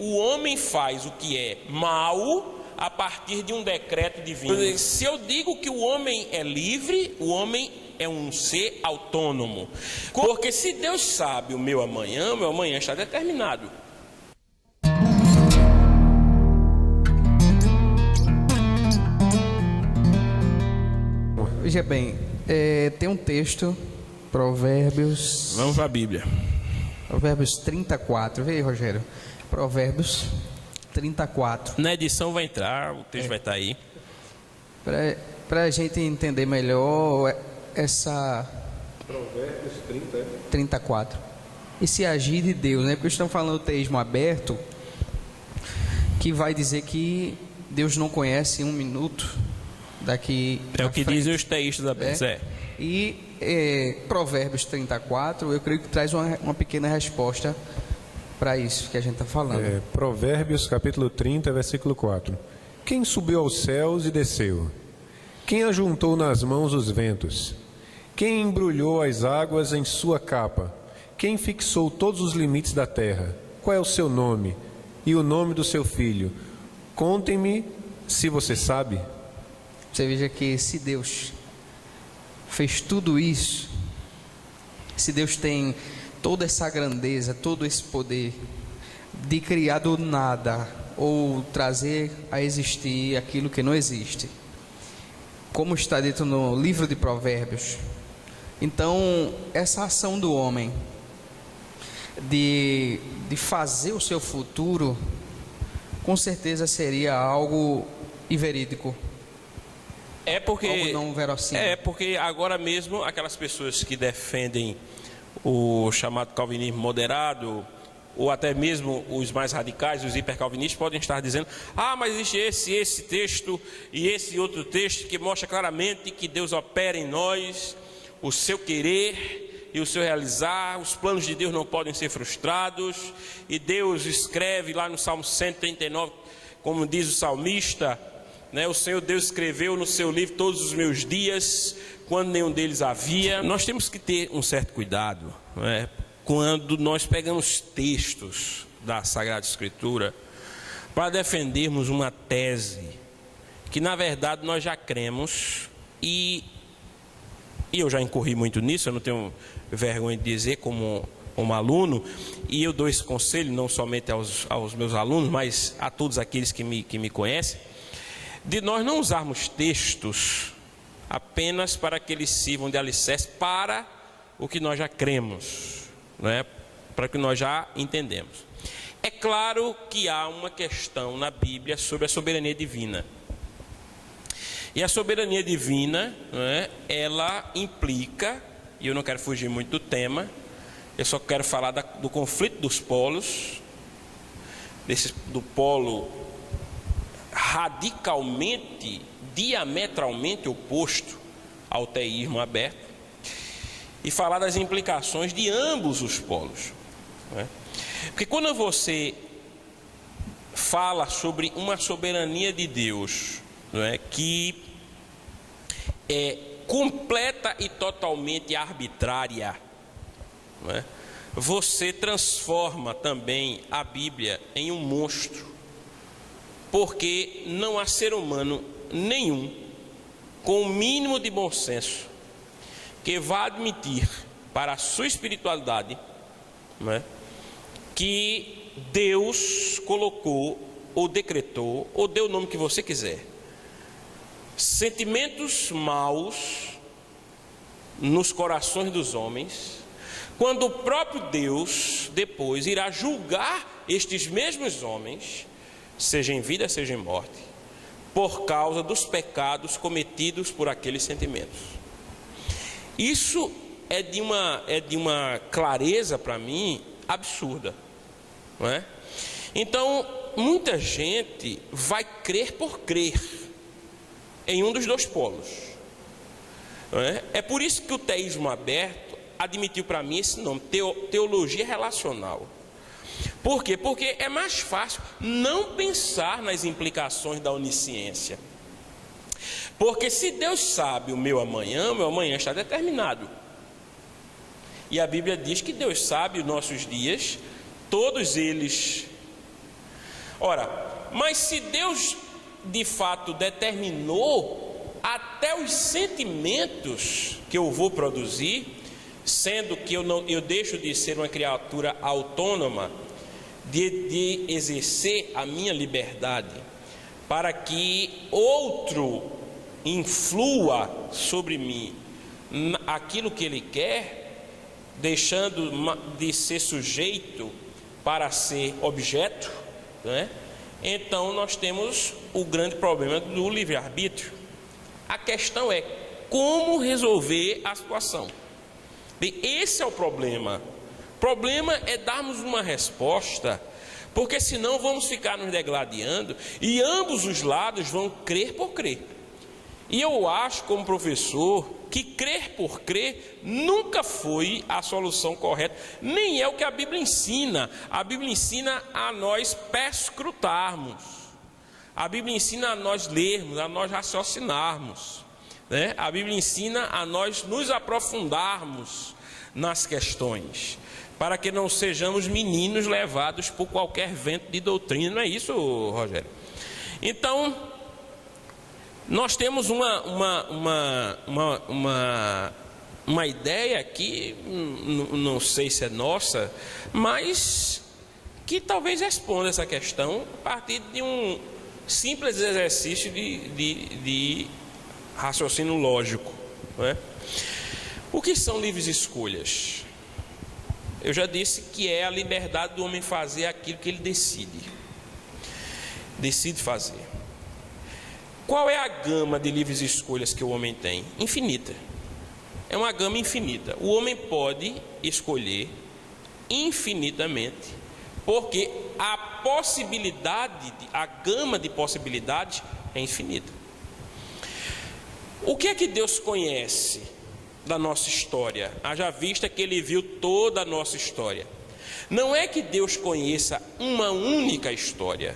o homem faz o que é mal a partir de um decreto divino. Se eu digo que o homem é livre, o homem é um ser autônomo. Porque se Deus sabe o meu amanhã está determinado. Veja bem, tem um texto, Provérbios... Vamos para a Bíblia. Provérbios 34, vê aí, Rogério. Provérbios 34. Na edição vai entrar, o texto vai estar aí. Para a gente entender melhor essa... Provérbios 34. Esse agir de Deus, né? Porque estamos falando do teísmo aberto, que vai dizer que Deus não conhece um minuto daqui. É o que dizem os teístas abertos. E Provérbios 34, eu creio que traz uma pequena resposta para isso que a gente está falando. Provérbios capítulo 30, versículo 4. Quem subiu aos céus e desceu? Quem ajuntou nas mãos os ventos? Quem embrulhou as águas em sua capa? Quem fixou todos os limites da terra? Qual é o seu nome e o nome do seu filho? Contem-me se você sabe. Você veja que se Deus fez tudo isso, se Deus tem toda essa grandeza, todo esse poder de criar do nada ou trazer a existir aquilo que não existe, como está dito no livro de Provérbios, então essa ação do homem de fazer o seu futuro, com certeza seria algo inverídico. Algo não verossímil. Porque agora mesmo aquelas pessoas que defendem o chamado calvinismo moderado, ou até mesmo os mais radicais, os hipercalvinistas, podem estar dizendo: mas existe esse texto e esse outro texto que mostra claramente que Deus opera em nós o seu querer e o seu realizar, os planos de Deus não podem ser frustrados, e Deus escreve lá no Salmo 139, como diz o salmista, o Senhor Deus escreveu no seu livro todos os meus dias, quando nenhum deles havia. Nós temos que ter um certo cuidado, quando nós pegamos textos da Sagrada Escritura para defendermos uma tese que na verdade nós já cremos, e eu já incorri muito nisso, eu não tenho vergonha de dizer como aluno, e eu dou esse conselho não somente aos meus alunos, mas a todos aqueles que me conhecem, de nós não usarmos textos apenas para que eles sirvam de alicerce para o que nós já cremos, para o que nós já entendemos. É claro que há uma questão na Bíblia sobre a soberania divina. E a soberania divina, ela implica, e eu não quero fugir muito do tema, eu só quero falar do conflito dos polos, do polo radicalmente, diametralmente oposto ao teísmo aberto, e falar das implicações de ambos os polos. Porque quando você fala sobre uma soberania de Deus, que é completa e totalmente arbitrária, você transforma também a Bíblia em um monstro, porque não há ser humano nenhum com o mínimo de bom senso que vá admitir para a sua espiritualidade, que Deus colocou ou decretou ou deu o nome que você quiser, sentimentos maus nos corações dos homens, quando o próprio Deus depois irá julgar estes mesmos homens, seja em vida, seja em morte, por causa dos pecados cometidos por aqueles sentimentos. Isso é de uma clareza para mim absurda, Então, muita gente vai crer por crer em um dos dois polos, É por isso que o teísmo aberto admitiu para mim esse nome, teologia relacional. Por quê? Porque é mais fácil não pensar nas implicações da onisciência. Porque se Deus sabe o meu amanhã está determinado. E a Bíblia diz que Deus sabe os nossos dias, todos eles Ora, mas se Deus de fato determinou até os sentimentos que eu vou produzir, sendo que eu deixo de ser uma criatura autônoma, de exercer a minha liberdade, para que outro influa sobre mim aquilo que ele quer, deixando de ser sujeito para ser objeto, né? Então nós temos o grande problema do livre-arbítrio. A questão é como resolver a situação. Bem, esse é o problema. O problema é darmos uma resposta, porque senão vamos ficar nos degladiando e ambos os lados vão crer por crer. E eu acho, como professor, que crer por crer nunca foi a solução correta, nem é o que a Bíblia ensina. A Bíblia ensina a nós perscrutarmos, a Bíblia ensina a nós lermos, a nós raciocinarmos, né? A Bíblia ensina a nós nos aprofundarmos nas questões, para que não sejamos meninos levados por qualquer vento de doutrina. Não é isso, Rogério? Então, nós temos uma ideia que não sei se é nossa, mas que talvez responda essa questão a partir de um simples exercício de raciocínio lógico, não é? O que são livres escolhas? Eu já disse que é a liberdade do homem fazer aquilo que ele decide fazer. Qual é a gama de livres escolhas que o homem tem? Infinita. É uma gama infinita. O homem pode escolher infinitamente, porque a possibilidade, a gama de possibilidades é infinita. O que é que Deus conhece da nossa história? Haja vista que Ele viu toda a nossa história. Não é que Deus conheça uma única história.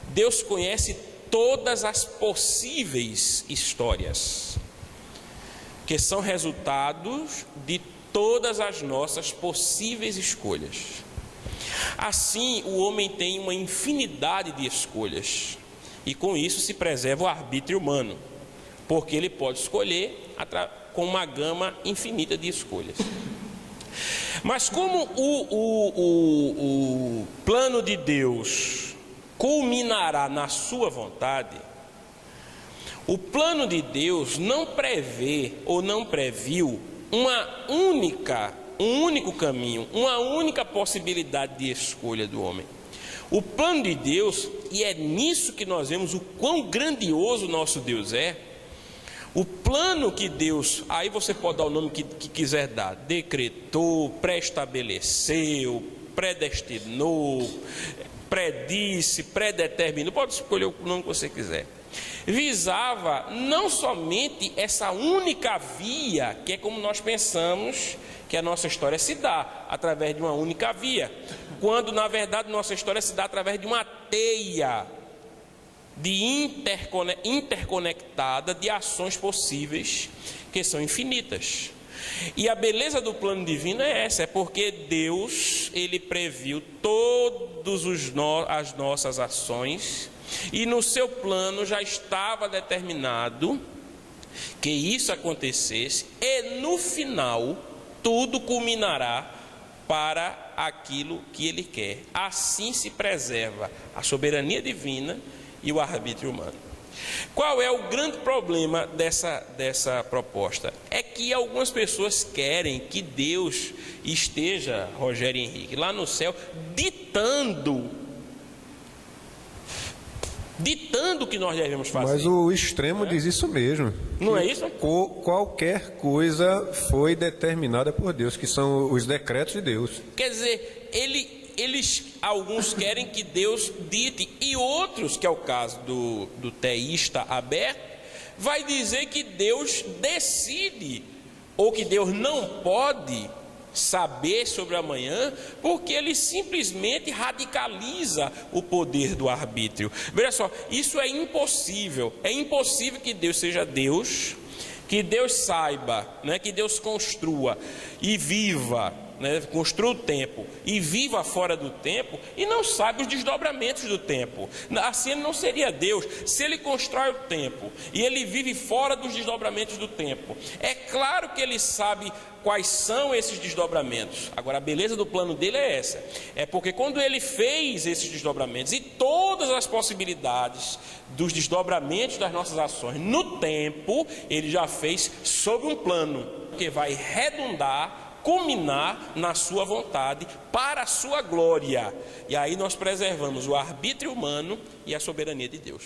Deus conhece todas as possíveis histórias, que são resultados de todas as nossas possíveis escolhas. Assim, o homem tem uma infinidade de escolhas, e com isso se preserva o arbítrio humano, porque ele pode escolher com uma gama infinita de escolhas. Mas como o plano de Deus culminará na sua vontade, o plano de Deus não prevê ou não previu um único caminho, uma única possibilidade de escolha do homem. O plano de Deus, e é nisso que nós vemos o quão grandioso nosso Deus é, o plano que Deus, aí você pode dar o nome que quiser dar, decretou, pré-estabeleceu, predestinou, predisse, predeterminou, pode escolher o nome que você quiser, visava não somente essa única via, que é como nós pensamos que a nossa história se dá, através de uma única via, quando na verdade nossa história se dá através de uma teia de interconectada de ações possíveis, que são infinitas. E a beleza do plano divino é essa, é porque Deus, Ele previu todas as nossas ações, e no seu plano já estava determinado que isso acontecesse, e no final tudo culminará para aquilo que Ele quer. Assim se preserva a soberania divina e o arbítrio humano. Qual é o grande problema dessa proposta? É que algumas pessoas querem que Deus esteja, Rogério Henrique, lá no céu, ditando o que nós devemos fazer. Mas o extremo diz isso mesmo. Não é isso? Qualquer coisa foi determinada por Deus, que são os decretos de Deus. Quer dizer, alguns querem que Deus dite, e outros, que é o caso do teísta aberto, vai dizer que Deus decide, ou que Deus não pode saber sobre amanhã, porque ele simplesmente radicaliza o poder do arbítrio. Veja só, isso é impossível. É impossível que Deus seja Deus, que Deus saiba, né, que Deus construa e viva né, construa o tempo e viva fora do tempo e não sabe os desdobramentos do tempo. Assim ele não seria Deus. Se ele constrói o tempo e ele vive fora dos desdobramentos do tempo, é claro que ele sabe quais são esses desdobramentos. Agora, a beleza do plano dele é essa. É porque quando ele fez esses desdobramentos e todas as possibilidades dos desdobramentos das nossas ações no tempo, ele já fez sob um plano que vai redundar, culminar na sua vontade, para a sua glória. E aí nós preservamos o arbítrio humano e a soberania de Deus.